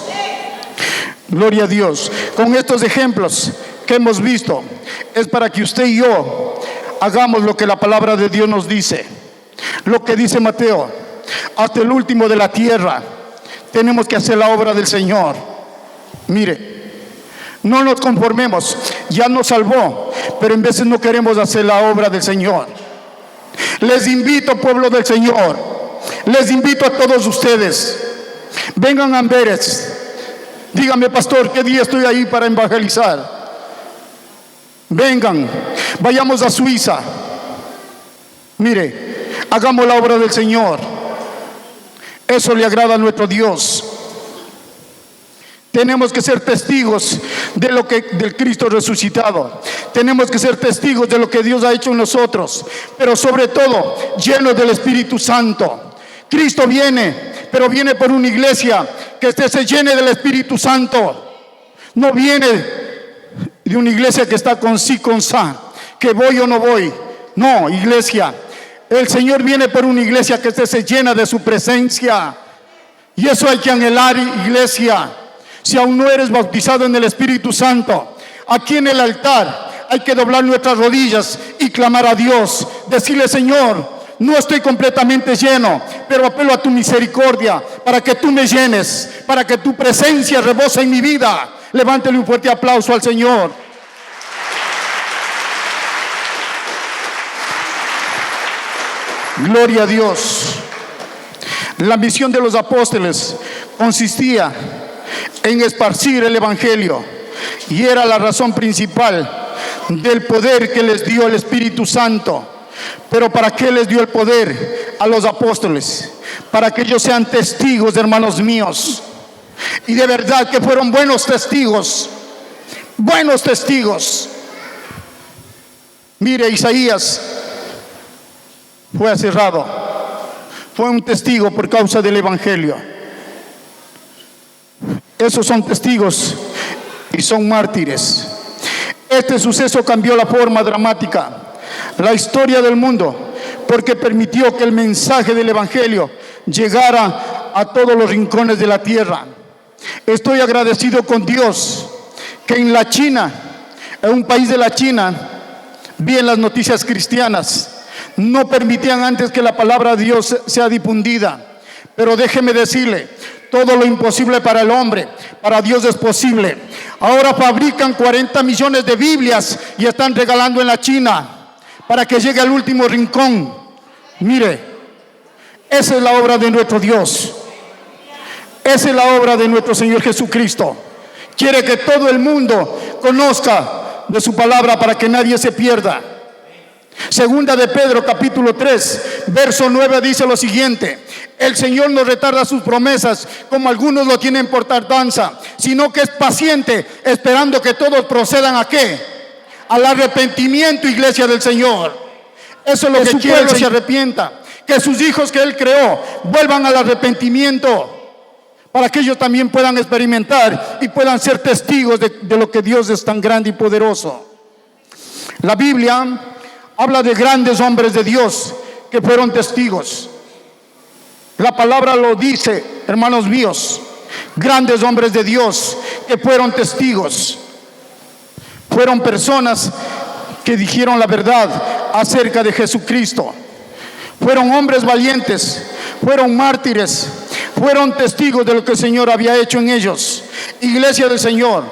Gloria a Dios. Con estos ejemplos que hemos visto, es para que usted y yo hagamos lo que la palabra de Dios nos dice. Lo que dice Mateo: hasta el último de la tierra tenemos que hacer la obra del Señor. Mire, no nos conformemos, ya nos salvó, pero en veces no queremos hacer la obra del Señor. Les invito, pueblo del Señor, les invito a todos ustedes, vengan a Amberes. Dígame, pastor, ¿qué día estoy ahí para evangelizar? Vengan, vayamos a Suiza. Mire, hagamos la obra del Señor. Eso le agrada a nuestro Dios. Tenemos que ser testigos de lo que del Cristo resucitado. Tenemos que ser testigos de lo que Dios ha hecho en nosotros, pero sobre todo llenos del Espíritu Santo. Cristo viene, pero viene por una iglesia que se llene del Espíritu Santo. No viene de una iglesia que está con sí, con sa, que voy o no voy. No, iglesia, el Señor viene por una iglesia que se llena de su presencia. Y eso hay que anhelar, iglesia. Si aún no eres bautizado en el Espíritu Santo, aquí en el altar hay que doblar nuestras rodillas y clamar a Dios, decirle: Señor, no estoy completamente lleno, pero apelo a tu misericordia para que tú me llenes, para que tu presencia rebose en mi vida. Levántele un fuerte aplauso al Señor. Gloria a Dios. La misión de los apóstoles consistía en esparcir el Evangelio, y era la razón principal del poder que les dio el Espíritu Santo. Pero ¿para qué les dio el poder a los apóstoles? Para que ellos sean testigos, hermanos míos, y de verdad que fueron buenos testigos, buenos testigos. Mire, Isaías fue aserrado, fue un testigo por causa del Evangelio. Esos son testigos y son mártires. Este suceso cambió la forma dramática, la historia del mundo, porque permitió que el mensaje del Evangelio llegara a todos los rincones de la tierra. Estoy agradecido con Dios que en la China, en un país de la China, vi en las noticias cristianas, no permitían antes que la palabra de Dios sea difundida. Pero déjeme decirle, todo lo imposible para el hombre, para Dios es posible. Ahora fabrican 40 millones de Biblias y están regalando en la China para que llegue al último rincón. Mire, esa es la obra de nuestro Dios. Esa es la obra de nuestro Señor Jesucristo. Quiere que todo el mundo conozca de su palabra para que nadie se pierda. Segunda de Pedro capítulo 3 verso 9 dice lo siguiente: el Señor no retarda sus promesas como algunos lo tienen por tardanza, sino que es paciente, esperando que todos procedan ¿a qué? Al arrepentimiento, iglesia del Señor. Eso es lo que quiere, que se arrepienta, que sus hijos que Él creó vuelvan al arrepentimiento, para que ellos también puedan experimentar y puedan ser testigos de lo que Dios es tan grande y poderoso. La Biblia habla de grandes hombres de Dios que fueron testigos. La palabra lo dice, hermanos míos, grandes hombres de Dios que fueron testigos. Fueron personas que dijeron la verdad acerca de Jesucristo. Fueron hombres valientes, fueron mártires, fueron testigos de lo que el Señor había hecho en ellos. Iglesia del Señor,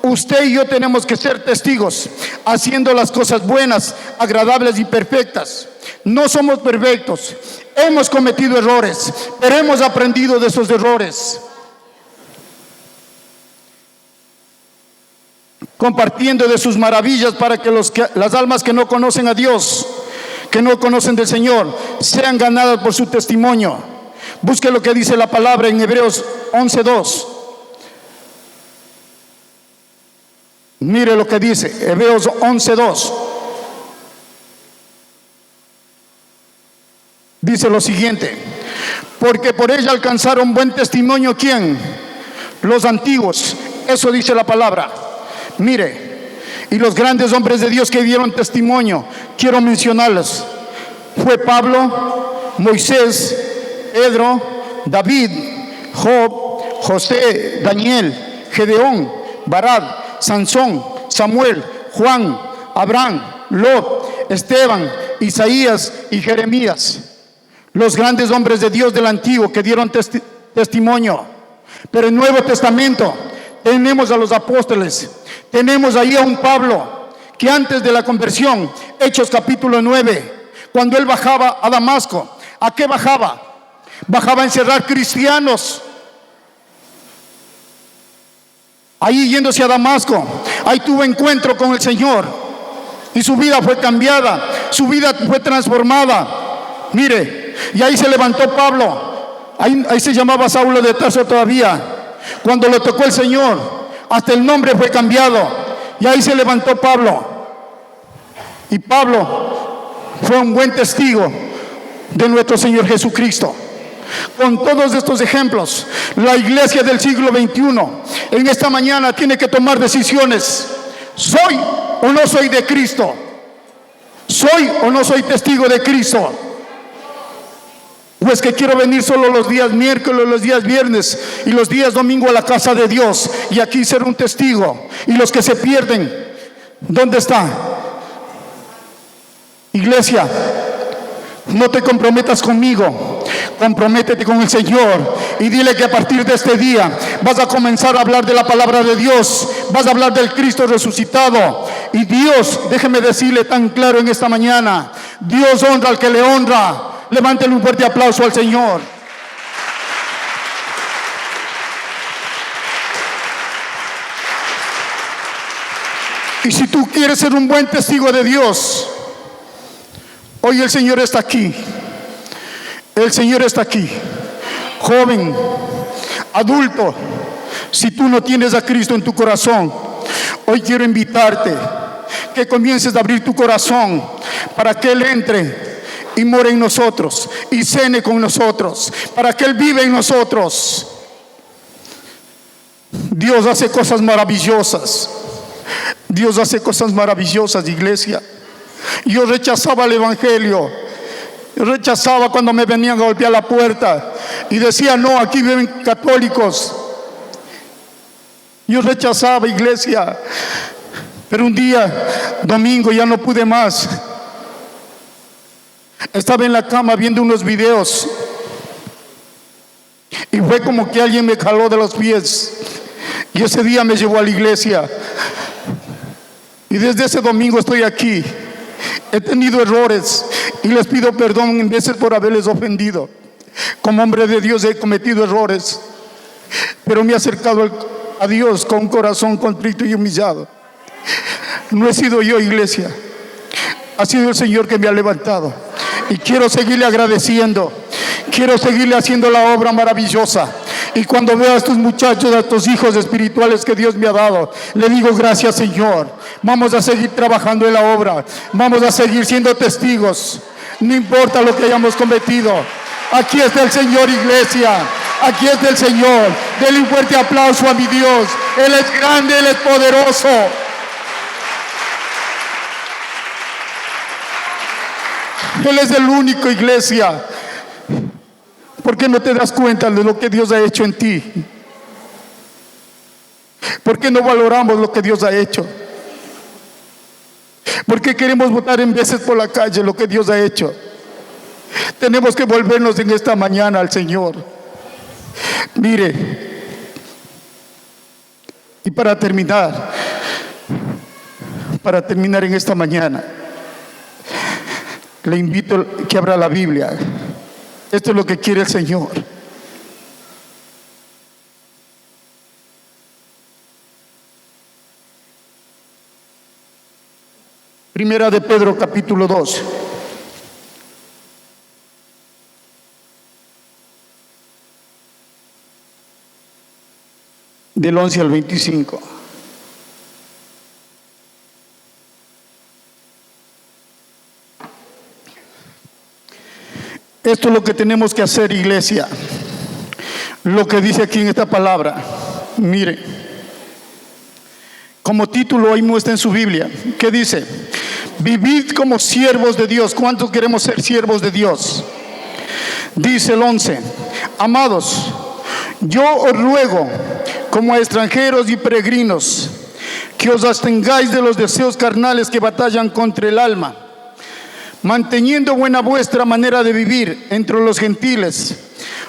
usted y yo tenemos que ser testigos, haciendo las cosas buenas, agradables y perfectas. No somos perfectos, hemos cometido errores, pero hemos aprendido de esos errores. Compartiendo de sus maravillas para que las almas que no conocen a Dios que no conocen del Señor sean ganadas por su testimonio. Busque lo que dice la palabra en Hebreos 11:2. Mire lo que dice Hebreos 11:2. Dice lo siguiente: porque por ella alcanzaron buen testimonio, ¿quién? Los antiguos. Eso dice la palabra. Mire, y los grandes hombres de Dios que dieron testimonio, quiero mencionarlos. Fue Pablo, Moisés, Pedro, David, Job, José, Daniel, Gedeón, Barak, Sansón, Samuel, Juan, Abraham, Lot, Esteban, Isaías y Jeremías. Los grandes hombres de Dios del Antiguo que dieron testimonio. Pero en el Nuevo Testamento tenemos a los apóstoles. Tenemos ahí a un Pablo que antes de la conversión, Hechos capítulo 9, cuando él bajaba a Damasco, ¿a qué bajaba? Bajaba a encerrar cristianos. Ahí yéndose a Damasco, ahí tuvo encuentro con el Señor y su vida fue cambiada, su vida fue transformada. Mire, y ahí se levantó Pablo, ahí se llamaba Saulo de Tarso todavía. Cuando lo tocó el Señor, hasta el nombre fue cambiado, y ahí se levantó Pablo. Y Pablo fue un buen testigo de nuestro Señor Jesucristo. Con todos estos ejemplos, la iglesia del siglo XXI en esta mañana tiene que tomar decisiones. ¿Soy o no soy de Cristo? ¿Soy o no soy testigo de Cristo? ¿O es que quiero venir solo los días miércoles, los días viernes y los días domingo a la casa de Dios y aquí ser un testigo? Y los que se pierden, ¿dónde está? Iglesia, no te comprometas conmigo, comprométete con el Señor y dile que a partir de este día vas a comenzar a hablar de la palabra de Dios, vas a hablar del Cristo resucitado. Y Dios, déjeme decirle tan claro en esta mañana, Dios honra al que le honra. Levántele un fuerte aplauso al Señor. Y si tú quieres ser un buen testigo de Dios, hoy el Señor está aquí. El Señor está aquí. Joven, adulto, si tú no tienes a Cristo en tu corazón, hoy quiero invitarte que comiences a abrir tu corazón para que Él entre y more en nosotros y cene con nosotros, para que Él viva en nosotros. Dios hace cosas maravillosas. Dios hace cosas maravillosas, iglesia. Yo rechazaba el evangelio. Yo rechazaba cuando me venían a golpear la puerta y decía: no, aquí viven católicos. Yo rechazaba, iglesia. Pero un día, domingo, ya no pude más. Estaba en la cama viendo unos videos y fue como que alguien me jaló de los pies y ese día me llevó a la iglesia. Y desde ese domingo estoy aquí. He tenido errores y les pido perdón en veces por haberles ofendido. Como hombre de Dios he cometido errores, pero me he acercado a Dios con un corazón contrito y humillado. No he sido yo, iglesia, ha sido el Señor que me ha levantado. Y quiero seguirle agradeciendo, quiero seguirle haciendo la obra maravillosa. Y cuando veo a estos muchachos, a estos hijos espirituales que Dios me ha dado, le digo: gracias, Señor. Vamos a seguir trabajando en la obra, vamos a seguir siendo testigos, no importa lo que hayamos cometido. Aquí está el Señor, iglesia, aquí está el Señor. Denle un fuerte aplauso a mi Dios. Él es grande, Él es poderoso. Él es el único, iglesia. ¿Por qué no te das cuenta de lo que Dios ha hecho en ti? ¿Por qué no valoramos lo que Dios ha hecho? ¿Por qué queremos votar en veces por la calle lo que Dios ha hecho? Tenemos que volvernos en esta mañana al Señor. Mire, y para terminar en esta mañana, le invito a que abra la Biblia. Esto es lo que quiere el Señor. Primera de Pedro capítulo 2. del 11 al 25. Esto es lo que tenemos que hacer, iglesia. Lo que dice aquí en esta palabra. Mire, como título ahí muestra en su Biblia. ¿Qué dice? Vivid como siervos de Dios. ¿Cuántos queremos ser siervos de Dios? Dice el 11. Amados, yo os ruego, como a extranjeros y peregrinos, que os abstengáis de los deseos carnales que batallan contra el alma, manteniendo buena vuestra manera de vivir entre los gentiles,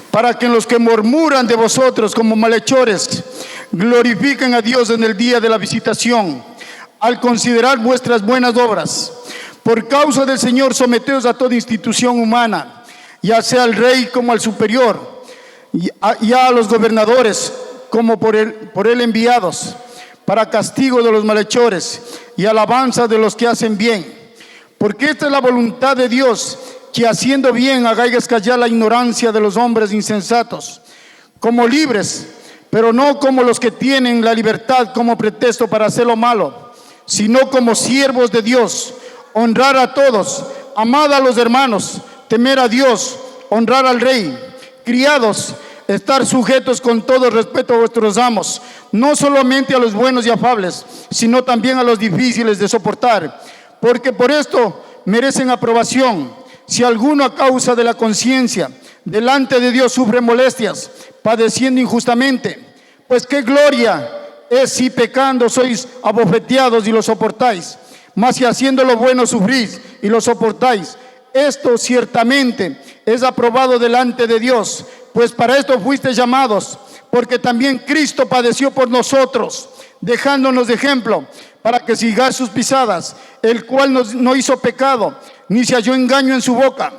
para que los que murmuran de vosotros como malhechores glorifiquen a Dios en el día de la visitación, al considerar vuestras buenas obras. Por causa del Señor, someteos a toda institución humana, ya sea al rey como al superior, y a los gobernadores como por él enviados, para castigo de los malhechores y alabanza de los que hacen bien. Porque esta es la voluntad de Dios, que haciendo bien hagáis callar la ignorancia de los hombres insensatos, como libres, pero no como los que tienen la libertad como pretexto para hacer lo malo, sino como siervos de Dios. Honrar a todos, amad a los hermanos, temer a Dios, honrar al rey. Criados, estar sujetos con todo respeto a vuestros amos, no solamente a los buenos y afables, sino también a los difíciles de soportar, porque por esto merecen aprobación. Si alguno a causa de la conciencia delante de Dios sufre molestias, padeciendo injustamente, pues qué gloria es si pecando sois abofeteados y lo soportáis. Mas si haciendo lo bueno sufrís y lo soportáis, esto ciertamente es aprobado delante de Dios, pues para esto fuisteis llamados, porque también Cristo padeció por nosotros, dejándonos de ejemplo, para que sigáis sus pisadas, el cual no hizo pecado, ni se halló engaño en su boca,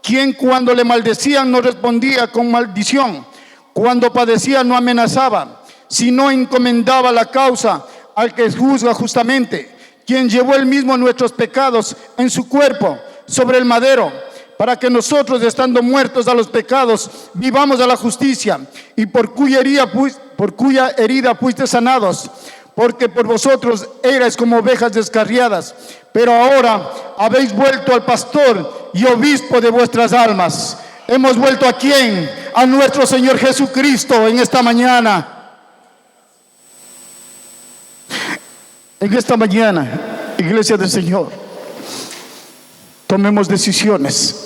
quien cuando le maldecían no respondía con maldición, cuando padecía no amenazaba, sino encomendaba la causa al que juzga justamente, quien llevó él mismo nuestros pecados en su cuerpo sobre el madero, para que nosotros, estando muertos a los pecados, vivamos a la justicia, y por cuya herida fuiste sanados. Porque por vosotros erais como ovejas descarriadas, pero ahora habéis vuelto al pastor y obispo de vuestras almas. Hemos vuelto ¿a quién? A nuestro Señor Jesucristo en esta mañana. En esta mañana, iglesia del Señor, tomemos decisiones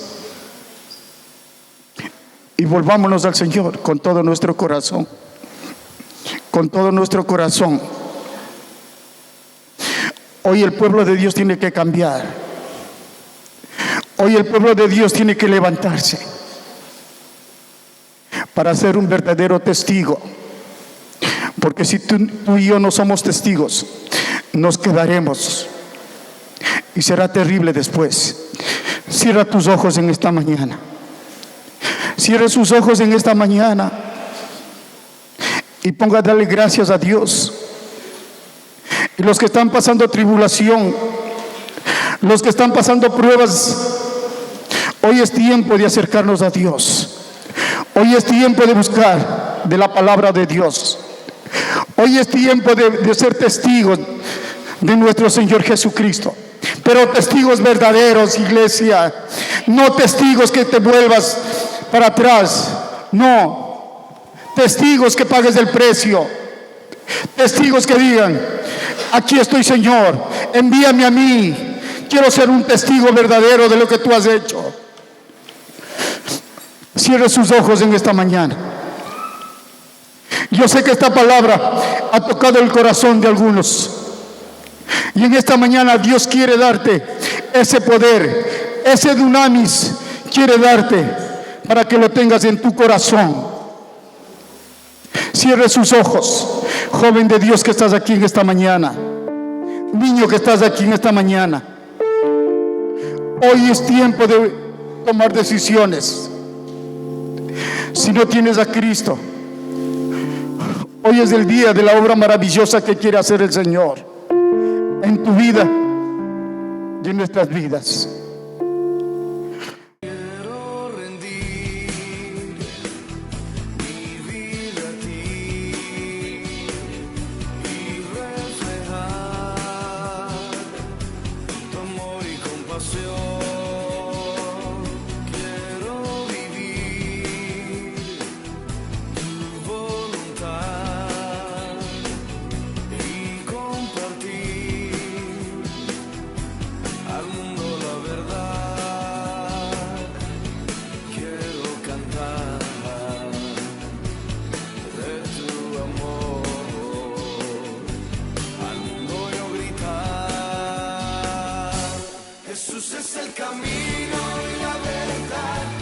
y volvámonos al Señor con todo nuestro corazón. Con todo nuestro corazón. Hoy el pueblo de Dios tiene que cambiar. Hoy el pueblo de Dios tiene que levantarse para ser un verdadero testigo. Porque si tú y yo no somos testigos, nos quedaremos y será terrible después. Cierra tus ojos en esta mañana. Cierre sus ojos en esta mañana y ponga a darle gracias a Dios. Y los que están pasando tribulación, los que están pasando pruebas, hoy es tiempo de acercarnos a Dios. Hoy es tiempo de buscar de la palabra de Dios. Hoy es tiempo de ser testigos de nuestro Señor Jesucristo. Pero testigos verdaderos, iglesia. No testigos que te vuelvas para atrás. No. Testigos que pagues el precio. Testigos que digan: aquí estoy, Señor, envíame a mí. Quiero ser un testigo verdadero de lo que tú has hecho. Cierre sus ojos en esta mañana. Yo sé que esta palabra ha tocado el corazón de algunos. Y en esta mañana Dios quiere darte ese poder, ese dunamis quiere darte para que lo tengas en tu corazón. Cierre sus ojos, joven de Dios que estás aquí en esta mañana, niño que estás aquí en esta mañana. Hoy es tiempo de tomar decisiones. Si no tienes a Cristo, hoy es el día de la obra maravillosa que quiere hacer el Señor en tu vida y en nuestras vidas. Jesús es el camino y la verdad